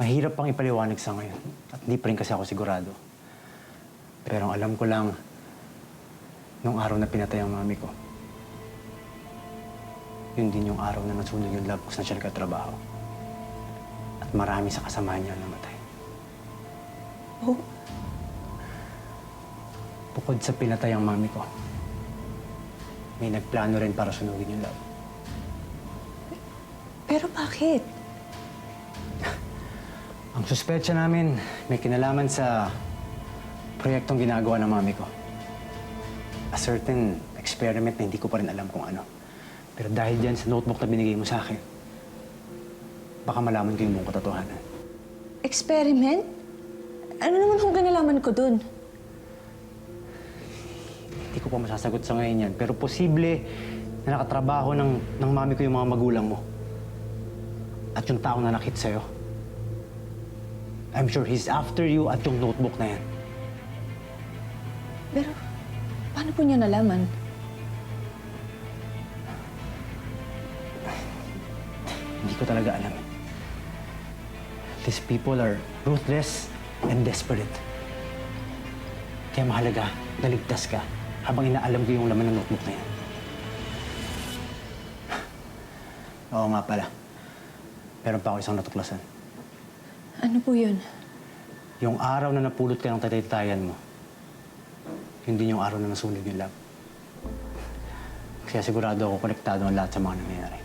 Mahirap pang ipaliwanag sa ngayon. At hindi pa rin kasi ako sigurado. Pero ang alam ko lang, nung araw na pinatay ang mami ko, yun din yung araw na nasunog yung lab ko sa siya nagkatrabaho. At marami sa kasama niya namatay. Oh, Bukod sa pinatay ang mami ko, may nagplano rin para sunugin yung lab. pero bakit? Ang suspetsya namin, may kinalaman sa proyektong ginagawa ng mami ko. A certain experiment na hindi ko pa rin alam kung ano. Pero dahil dyan sa notebook na binigay mo sa akin, baka malaman ko yung buong katotohanan. Experiment? Ano naman kung ganalaman ko dun? Hindi ko pa masasagot sa ngayon yan, pero posible na nakatrabaho ng mami ko yung mga magulang mo. At yung taong nanakit sa'yo. I'm sure he's after you at yung notebook na yan. Pero, paano po niya nalaman? Hindi ko talaga alam. These people are ruthless and desperate. Kaya mahalaga, naligtas ka habang inaalam ko yung laman ng notebook na yan. Oo nga pala. Meron pa ako isang natuklasan. Ano po yun? Yung araw na napulot ka ng tataytayan mo, yun din yung araw na nasunog yung lab. Kaya sigurado ako konektado ang lahat sa mga nangyayari.